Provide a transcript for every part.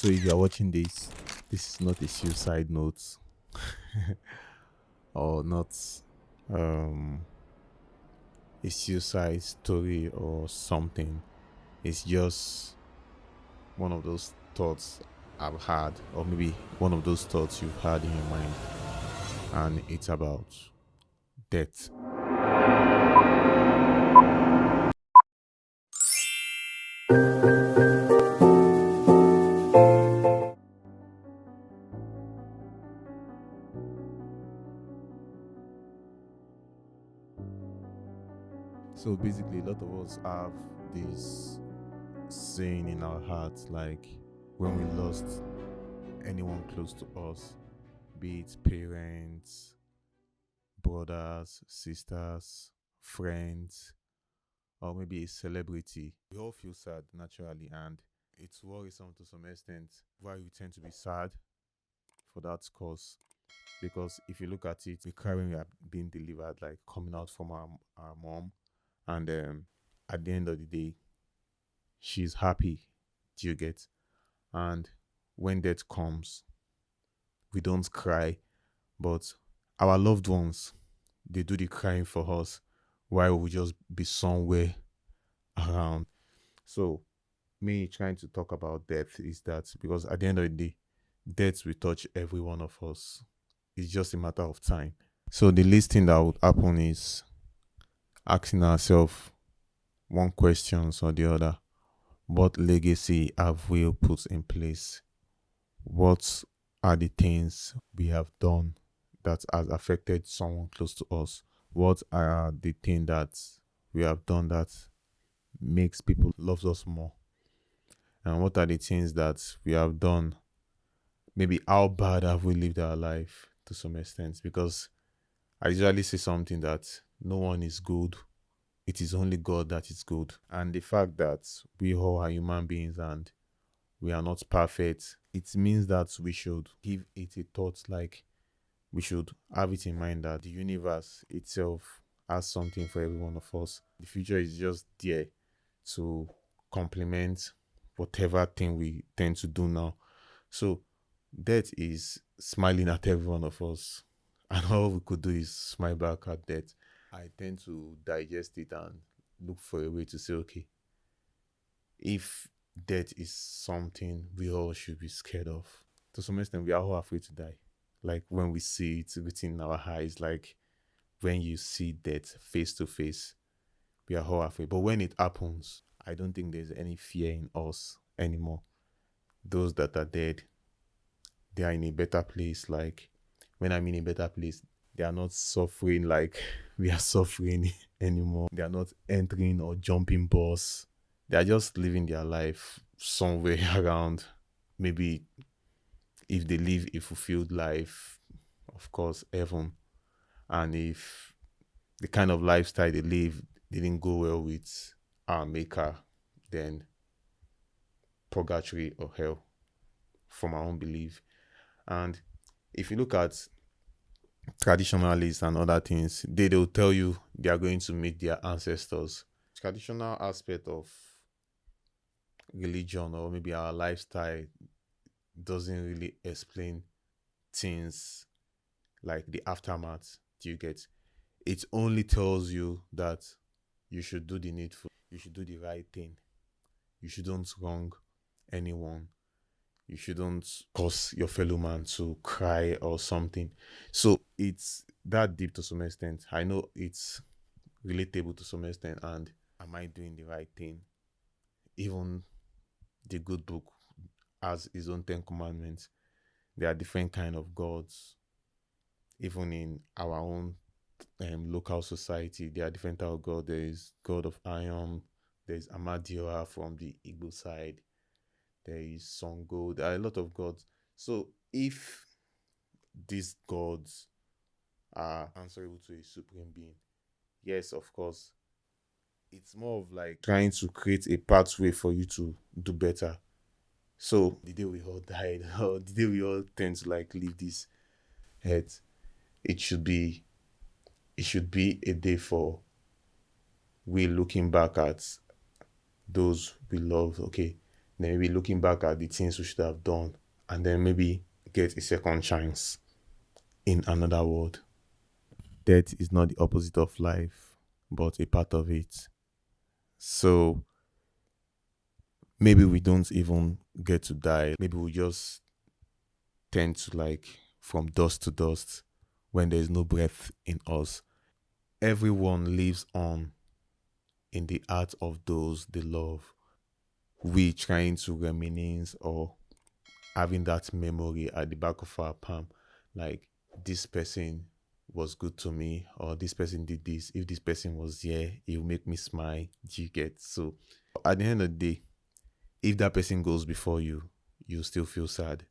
So if you are watching this, this is not a suicide note or not um, a suicide story or something. It's just one of those thoughts I've had, or maybe one of those thoughts you've had in your mind, and it's about death. So basically, a lot of us have this saying in our hearts, like when we lost anyone close to us, be it parents, brothers, sisters, friends, or maybe a celebrity. We all feel sad naturally, and it's worrisome to some extent. Why we tend to be sad for that cause, because if you look at it, we cry when we are being delivered, like coming out from our mom, and at the end of the day, she's happy. Do you get? And when death comes, we don't cry, but our loved ones, they do the crying for us, while we just be somewhere around. So me trying to talk about death is that because at the end of the day, death will touch every one of us. It's just a matter of time. So the least thing that would happen is asking ourselves one question or the other. What legacy have we put in place? What are the things we have done that has affected someone close to us? What are the things that we have done that makes people love us more? And what are the things that we have done? Maybe how bad have we lived our life to some extent? Because I usually say something that no one is good. It is only God that is good. And the fact that we all are human beings and we are not perfect, it means that we should give it a thought, like we should have it in mind that the universe itself has something for every one of us. The future is just there to complement whatever thing we tend to do now. So death is smiling at every one of us, and all we could do is smile back at death. I tend to digest it and look for a way to say, okay, if death is something we all should be scared of, to some extent, we are all afraid to die. Like when we see it within our eyes, like when you see death face to face, we are all afraid. But when it happens, I don't think there's any fear in us anymore. Those that are dead, they are in a better place. Like when I'm in a better place, they are not suffering like we are suffering anymore. They are not entering or jumping bus. They are just living their life somewhere around. Maybe if they live a fulfilled life, of course, heaven. And if the kind of lifestyle they live didn't go well with our maker, then purgatory or hell, from our own belief. And if you look at traditionalists and other things, they'll tell you they are going to meet their ancestors. Traditional aspect of religion or maybe our lifestyle doesn't really explain things like the aftermath. Do you get? It only tells you that you should do the needful, you should do the right thing, you shouldn't wrong anyone, you shouldn't cause your fellow man to cry or something. So it's that deep to some extent. I know it's relatable to some extent, and am I doing the right thing? Even the good book has its own 10 commandments. There are different kind of gods. Even in our own local society, there are different type of god. There is god of iron, there is Amadioha from the Igbo side, there is Songo, there are a lot of gods. So if these gods are answerable to a supreme being, yes, of course, it's more of like trying to create a pathway for you to do better. So the day we all died, or the day we all tend to like leave this earth, it should be it should be a day for we looking back at those we love. Okay, then maybe looking back at the things we should have done, and then maybe get a second chance in another world. Death is not the opposite of life, but a part of it. So maybe we don't even get to die. Maybe we just tend to like from dust to dust when there is no breath in us. Everyone lives on in the heart of those they love. We trying to reminisce or having that memory at the back of our palm, like this person was good to me, or this person did this. If this person was here, it will make me smile. Do you get? So at the end of the day, if that person goes before you, you still feel sad.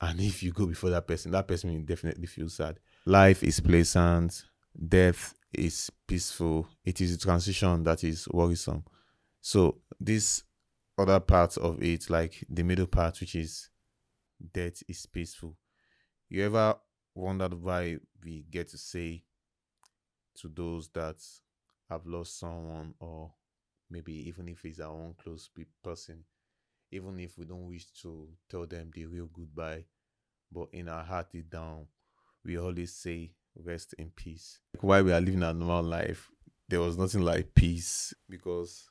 And if you go before that person will definitely feel sad. Life is pleasant, death is peaceful. It is a transition that is worrisome. So this other part of it, like the middle part, which is death is peaceful. You ever wondered why we get to say to those that have lost someone, or maybe even if it's our own close person, even if we don't wish to tell them the real goodbye, but in our heart deep down, we always say rest in peace. Like while we are living a normal life, there was nothing like peace, because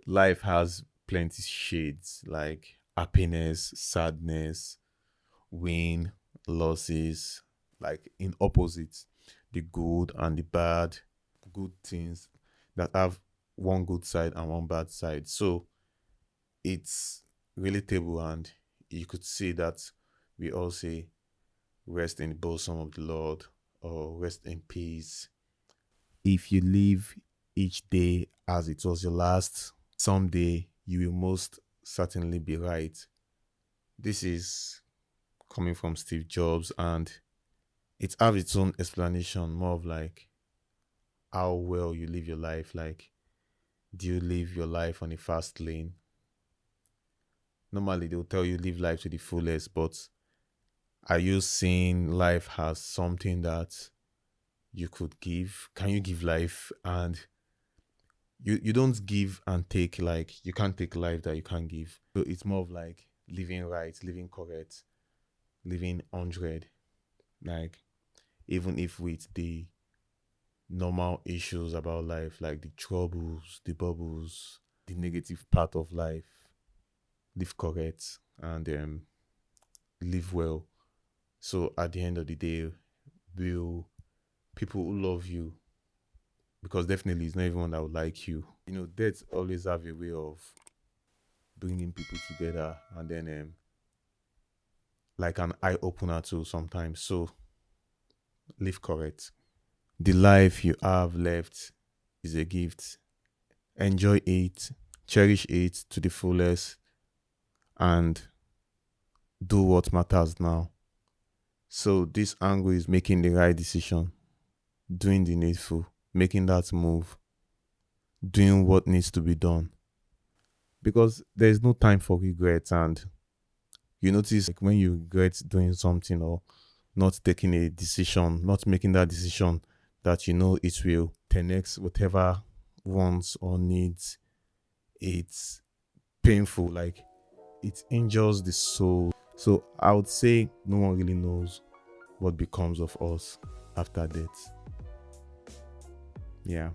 life has plenty shades like happiness, sadness, win, losses, like in opposites, the good and the bad, good things that have one good side and one bad side. So it's relatable, and you could see that we all say rest in the bosom of the Lord, or rest in peace. If you live each day as it was your last, someday you will most certainly be right. This is coming from Steve Jobs, and it has its own explanation, more of like how well you live your life. Like, do you live your life on a fast lane? Normally, they'll tell you live life to the fullest, but are you seeing life as something that you could give? Can you give life? And you don't give and take, like you can't take life that you can't give. So it's more of like living right, living correct, living 100. Like, even if with the normal issues about life, like the troubles, the bubbles, the negative part of life, live correct, and live well. So at the end of the day, will people who love you, because definitely it's not everyone that would like you. Death always have a way of bringing people together, and then like an eye opener too sometimes. So live correct. The life you have left is a gift. Enjoy it, cherish it to the fullest, and do what matters now. So this angle is making the right decision, doing the needful, making that move, doing what needs to be done. Because there's no time for regrets, and you notice like when you regret doing something, or not taking a decision, not making that decision that it will 10x whatever wants or needs, it's painful. Like, it injures the soul. So I would say no one really knows what becomes of us after death. Yeah.